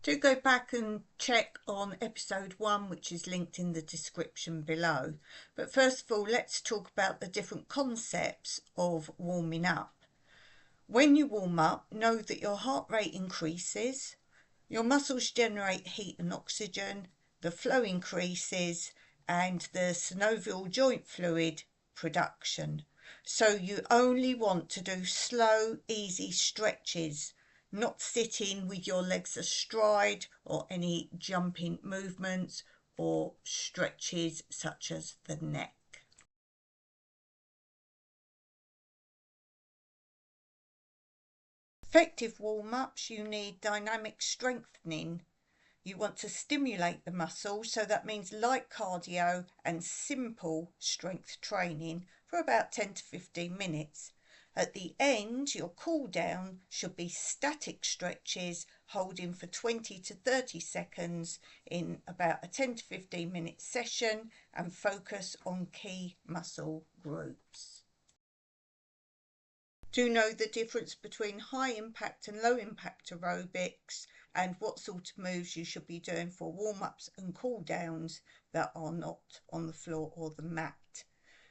Do go back and check on episode 1, which is linked in the description below. But first of all, let's talk about the different concepts of warming up. When you warm up, know that your heart rate increases, your muscles generate heat and oxygen, the flow increases, and the synovial joint fluid production. So you only want to do slow, easy stretches, not sitting with your legs astride or any jumping movements or stretches such as the neck. Effective warm-ups, you need dynamic strengthening. You want to stimulate the muscle, so that means light cardio and simple strength training for about 10 to 15 minutes. At the end, your cool down should be static stretches, holding for 20 to 30 seconds in about a 10 to 15 minute session, and focus on key muscle groups. Do know the difference between high impact and low impact aerobics, and what sort of moves you should be doing for warm-ups and cool downs that are not on the floor or the mat.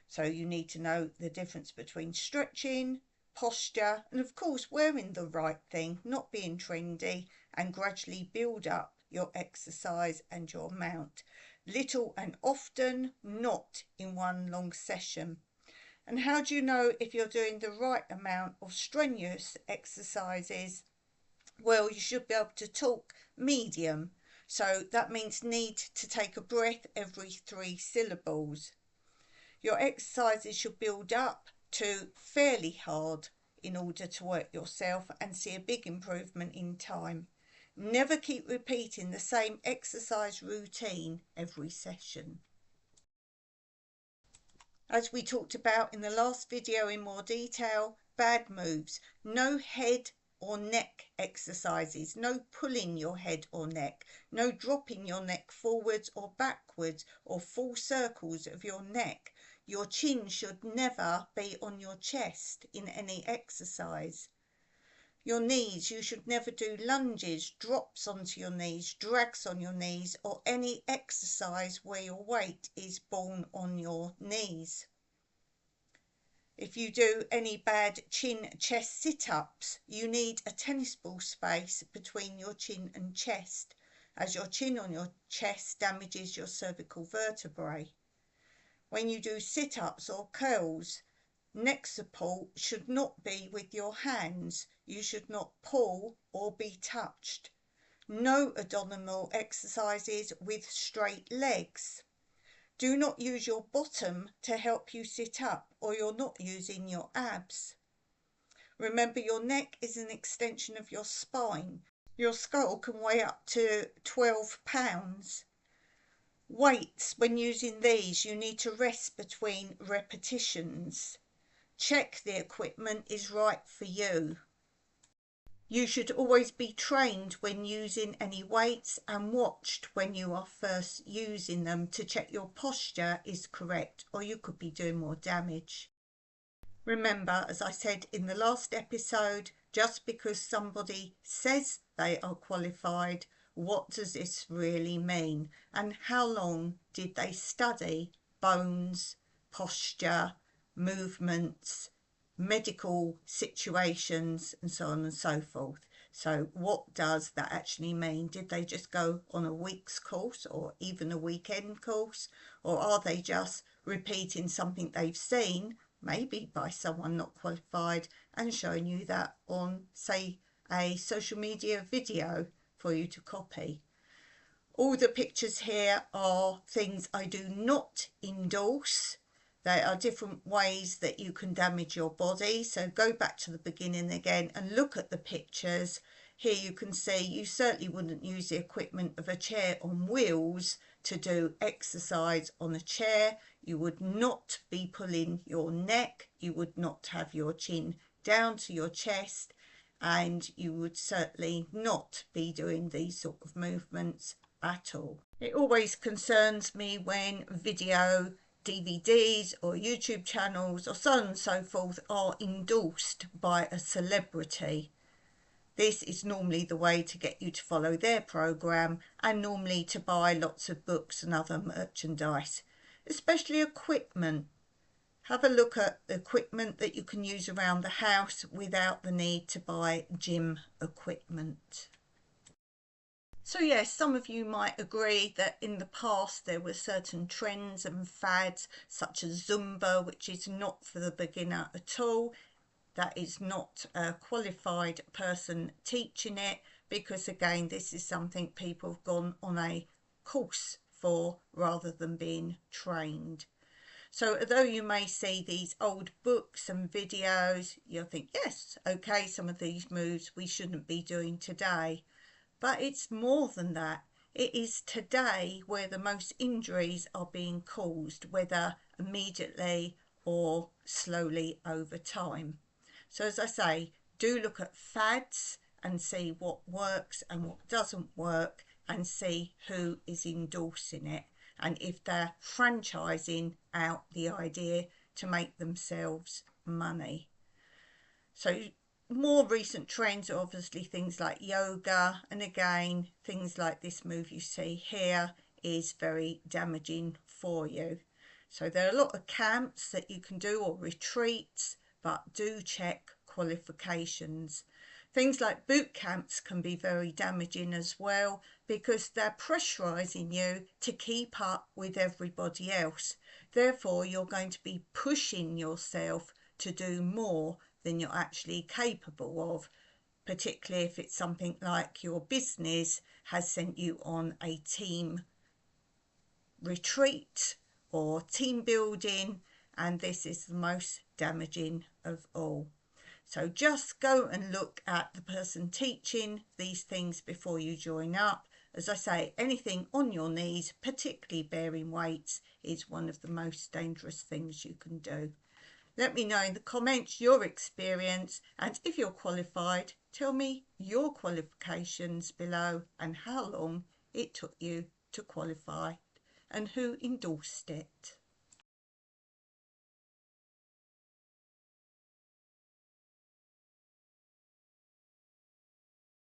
So you need to know the difference between stretching, posture, and of course wearing the right thing, not being trendy, and gradually build up your exercise and your amount. Little and often, not in one long session. And how do you know if you're doing the right amount of strenuous exercises? Well, you should be able to talk medium. So that means need to take a breath every 3 syllables. Your exercises should build up to fairly hard in order to work yourself and see a big improvement in time. Never keep repeating the same exercise routine every session. As we talked about in the last video in more detail, bad moves. No head or neck exercises, no pulling your head or neck, no dropping your neck forwards or backwards or full circles of your neck. Your chin should never be on your chest in any exercise. Your knees, you should never do lunges, drops onto your knees, drags on your knees, or any exercise where your weight is borne on your knees. If you do any bad chin chest sit-ups, you need a tennis ball space between your chin and chest, as your chin on your chest damages your cervical vertebrae. When you do sit-ups or curls, neck support should not be with your hands. You should not pull or be touched. No abdominal exercises with straight legs. Do not use your bottom to help you sit up, or you're not using your abs. Remember, your neck is an extension of your spine. Your skull can weigh up to 12 pounds. Weights, when using these, you need to rest between repetitions. Check the equipment is right for you. You should always be trained when using any weights and watched when you are first using them to check your posture is correct, or you could be doing more damage. Remember, as I said in the last episode, just because somebody says they are qualified, what does this really mean? And how long did they study bones, posture, movements, medical situations, and so on and so forth? So what does that actually mean? Did they just go on a week's course or even a weekend course? Or are they just repeating something they've seen, maybe by someone not qualified, and showing you that on, say, a social media video for you to copy? All the pictures here are things I do not endorse. There are different ways that you can damage your body. So go back to the beginning again and look at the pictures. Here you can see you certainly wouldn't use the equipment of a chair on wheels to do exercise on a chair. You would not be pulling your neck. You would not have your chin down to your chest. And you would certainly not be doing these sort of movements at all. It always concerns me when video DVDs or YouTube channels or so on and so forth are endorsed by a celebrity. This is normally the way to get you to follow their program, and normally to buy lots of books and other merchandise, especially equipment. Have a look at equipment that you can use around the house without the need to buy gym equipment. So yes, some of you might agree that in the past there were certain trends and fads such as Zumba, which is not for the beginner at all. That is not a qualified person teaching it, because again, this is something people have gone on a course for rather than being trained. So although you may see these old books and videos, you'll think, yes, okay, some of these moves we shouldn't be doing today. But it's more than that. It is today where the most injuries are being caused, whether immediately or slowly over time. So as I say, do look at fads and see what works and what doesn't work, and see who is endorsing it, and if they're franchising out the idea to make themselves money. So more recent trends are obviously things like yoga, and again, things like this move you see here is very damaging for you. So there are a lot of camps that you can do, or retreats, but do check qualifications. Things like boot camps can be very damaging as well, because they're pressurizing you to keep up with everybody else. Therefore, you're going to be pushing yourself to do more than you're actually capable of, particularly if it's something like your business has sent you on a team retreat or team building, and this is the most damaging of all. So just go and look at the person teaching these things before you join up. As I say, anything on your knees, particularly bearing weights, is one of the most dangerous things you can do. Let me know in the comments your experience, and if you're qualified, tell me your qualifications below and how long it took you to qualify and who endorsed it.